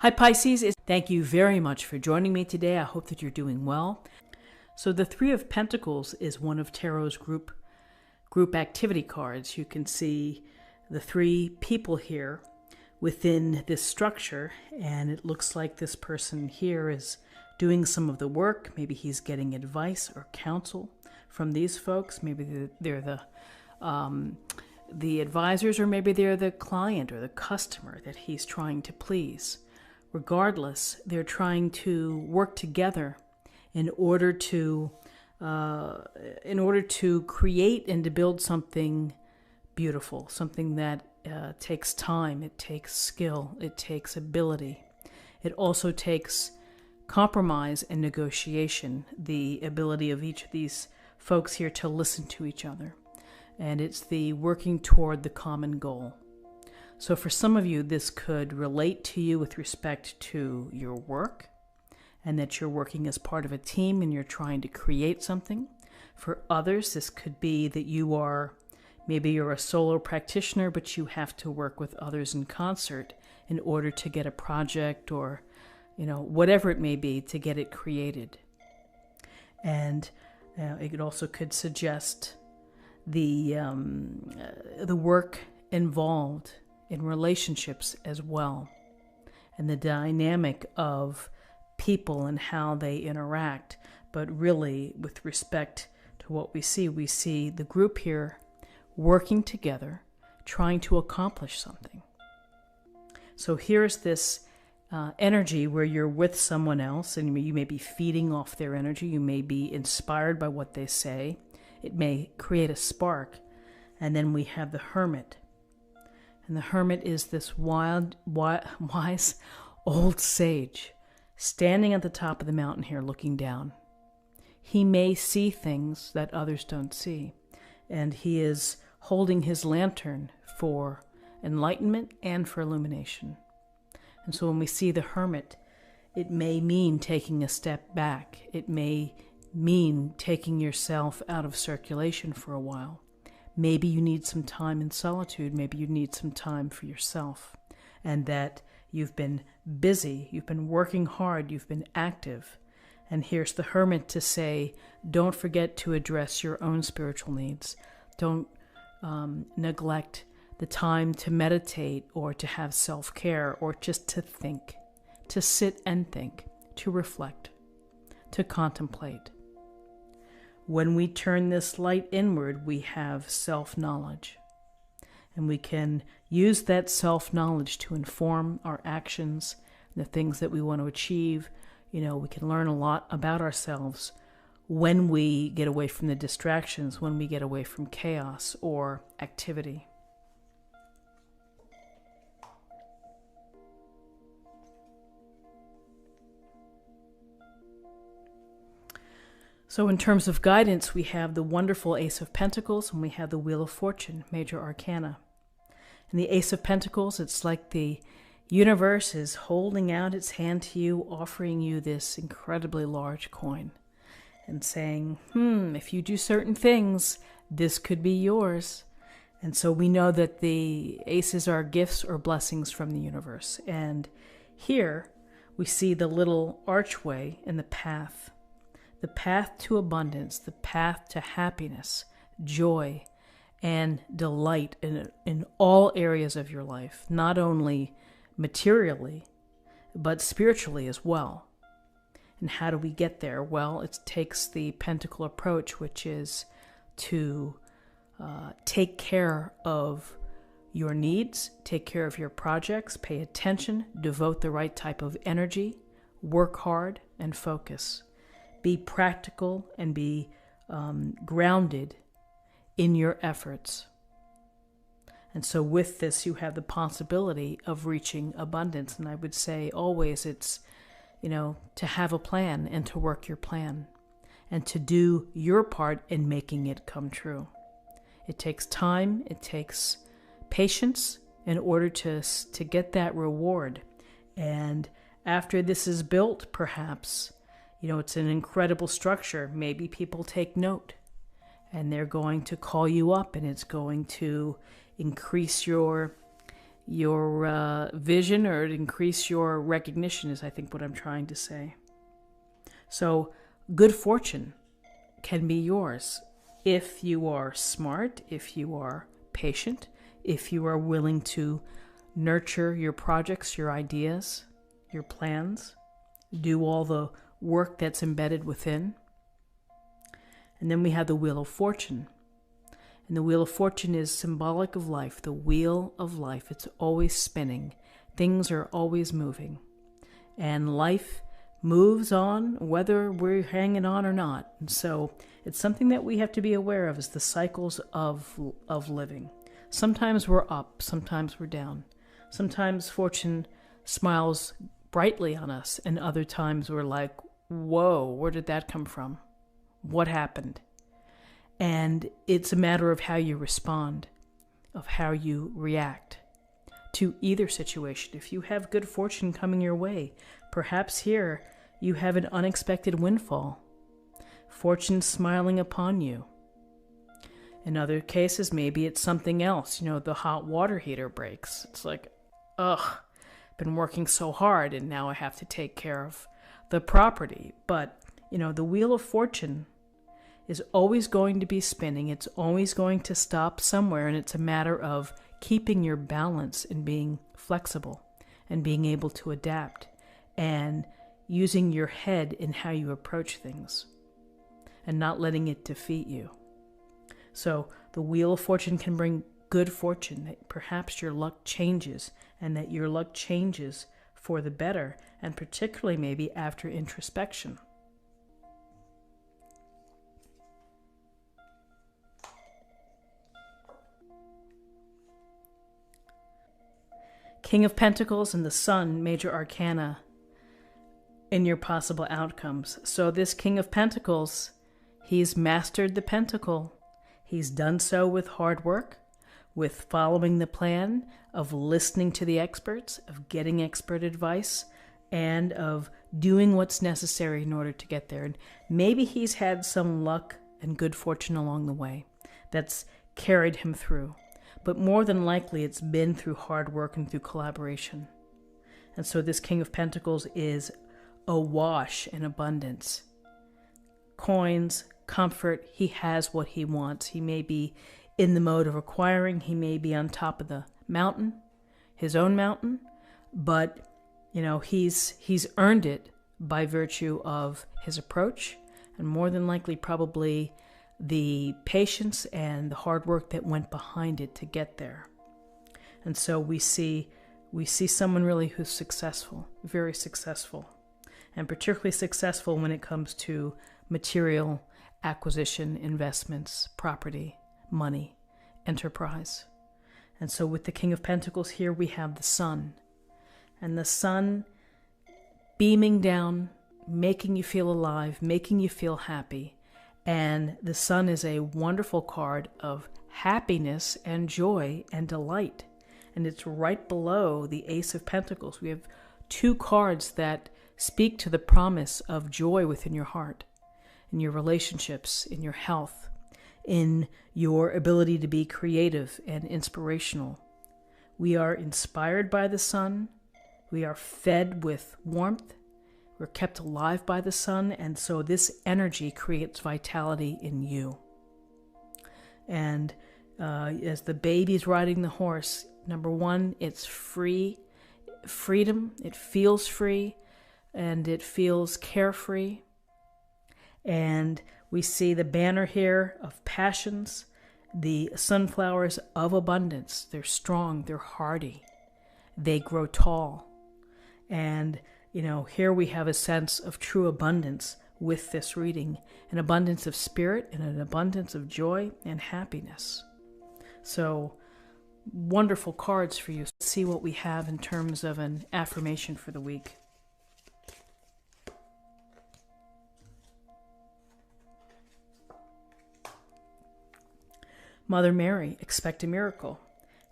Hi Pisces, thank you very much for joining me today. I hope that you're doing well. So the Three of Pentacles is one of Tarot's group activity cards. You can see the three people here within this structure, and it looks like this person here is doing some of the work. Maybe he's getting advice or counsel from these folks. Maybe they're the advisors, or maybe they're the client or the customer that he's trying to please. Regardless, they're trying to work together in order to create and to build something beautiful, something that takes time, it takes skill, it takes ability. It also takes compromise and negotiation, the ability of each of these folks here to listen to each other. And it's the working toward the common goal. So for some of you, this could relate to you with respect to your work, and that you're working as part of a team and you're trying to create something. For others, this could be that maybe you're a solo practitioner, but you have to work with others in concert in order to get a project or, whatever it may be, to get it created. And it also could suggest the work involved in relationships as well, and the dynamic of people and how they interact. But really, with respect to what we see the group here working together, trying to accomplish something. So here's this energy where you're with someone else, and you may be feeding off their energy. You may be inspired by what they say. It may create a spark. And then we have the Hermit. And the Hermit is this wise old sage standing at the top of the mountain here looking down. He may see things that others don't see, and he is holding his lantern for enlightenment and for illumination. And so when we see the Hermit, it may mean taking a step back. It may mean taking yourself out of circulation for a while. Maybe you need some time in solitude. Maybe you need some time for yourself, and that you've been busy, you've been working hard, you've been active. And here's the Hermit to say, don't forget to address your own spiritual needs. Don't neglect the time to meditate or to have self-care or just to think, to sit and think, to reflect, to contemplate. When we turn this light inward, we have self-knowledge. And we can use that self-knowledge to inform our actions, the things that we want to achieve. We can learn a lot about ourselves when we get away from the distractions, when we get away from chaos or activity. So in terms of guidance, we have the wonderful Ace of Pentacles, and we have the Wheel of Fortune, major arcana. And the Ace of Pentacles, it's like the universe is holding out its hand to you, offering you this incredibly large coin, and saying, if you do certain things, this could be yours. And so we know that the aces are gifts or blessings from the universe. And here we see the little archway in the path to abundance, the path to happiness, joy, and delight in all areas of your life, not only materially, but spiritually as well. And how do we get there? Well, it takes the pentacle approach, which is to take care of your needs, take care of your projects, pay attention, devote the right type of energy, work hard, and focus. Be practical and be grounded in your efforts. And so with this, you have the possibility of reaching abundance. And I would say always it's, to have a plan and to work your plan and to do your part in making it come true. It takes time, it takes patience in order to get that reward. And after this is built, perhaps, it's an incredible structure. Maybe people take note and they're going to call you up, and it's going to increase your your vision, or increase your recognition is, I think, what I'm trying to say. So good fortune can be yours if you are smart, if you are patient, if you are willing to nurture your projects, your ideas, your plans, do all the work that's embedded within. And then we have the Wheel of Fortune. And the Wheel of Fortune is symbolic of life, the wheel of life. It's always spinning. Things are always moving. And life moves on whether we're hanging on or not. And so it's something that we have to be aware of, is the cycles of living. Sometimes we're up, sometimes we're down. Sometimes fortune smiles brightly on us, and other times we're like, whoa, where did that come from? What happened? And it's a matter of how you respond, of how you react to either situation. If you have good fortune coming your way, perhaps here you have an unexpected windfall, fortune smiling upon you. In other cases, maybe it's something else. The hot water heater breaks. It's like, ugh, been working so hard and now I have to take care of the property. But, the Wheel of Fortune is always going to be spinning. It's always going to stop somewhere, and it's a matter of keeping your balance and being flexible and being able to adapt and using your head in how you approach things and not letting it defeat you. So the Wheel of Fortune can bring good fortune, that perhaps your luck changes, and that your luck changes for the better, and particularly maybe after introspection. King of Pentacles and the Sun, major arcana in your possible outcomes. So this King of Pentacles, he's mastered the pentacle. He's done so with hard work, with following the plan, of listening to the experts, of getting expert advice, and of doing what's necessary in order to get there. And maybe he's had some luck and good fortune along the way that's carried him through. But more than likely, it's been through hard work and through collaboration. And so this King of Pentacles is awash in abundance. Coins, comfort, he has what he wants. He may be in the mode of acquiring. He may be on top of the mountain, his own mountain. But, he's earned it by virtue of his approach, and more than likely probably the patience and the hard work that went behind it to get there. And so we see someone really who's successful, very successful, and particularly successful when it comes to material acquisition, investments, property, money, enterprise. And so with the King of Pentacles here, we have the Sun, and the Sun beaming down, making you feel alive, making you feel happy. And the Sun is a wonderful card of happiness and joy and delight. And it's right below the Ace of Pentacles. We have two cards that speak to the promise of joy within your heart, in your relationships, in your health, in your ability to be creative and inspirational. We are inspired by the Sun. We are fed with warmth. We're kept alive by the Sun, and so this energy creates vitality in you. And as the baby's riding the horse, number one, it's freedom. It feels free, and it feels carefree. And we see the banner here of passions, the sunflowers of abundance. They're strong, they're hardy, they grow tall. And here we have a sense of true abundance with this reading, an abundance of spirit and an abundance of joy and happiness. So, wonderful cards for you. Let's see what we have in terms of an affirmation for the week. Mother Mary, expect a miracle.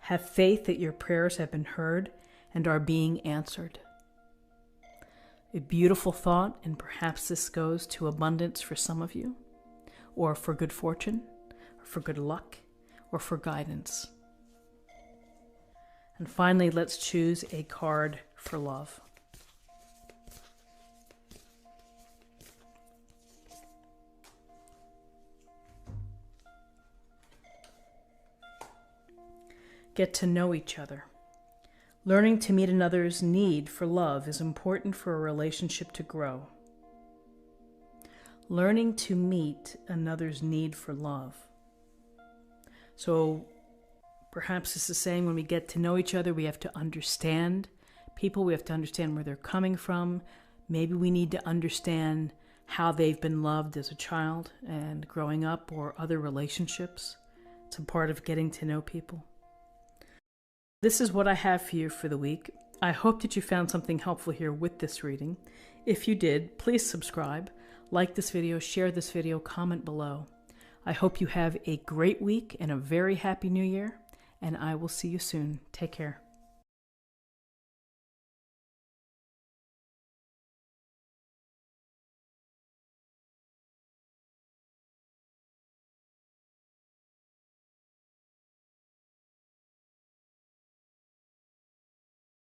Have faith that your prayers have been heard and are being answered. A beautiful thought, and perhaps this goes to abundance for some of you, or for good fortune, or for good luck, or for guidance. And finally, let's choose a card for love. Get to know each other. Learning to meet another's need for love is important for a relationship to grow. Learning to meet another's need for love. So perhaps it's the same when we get to know each other, we have to understand people, we have to understand where they're coming from. Maybe we need to understand how they've been loved as a child and growing up or other relationships. It's a part of getting to know people. This is what I have for you for the week. I hope that you found something helpful here with this reading. If you did, please subscribe, like this video, share this video, comment below. I hope you have a great week and a very happy new year, and I will see you soon. Take care.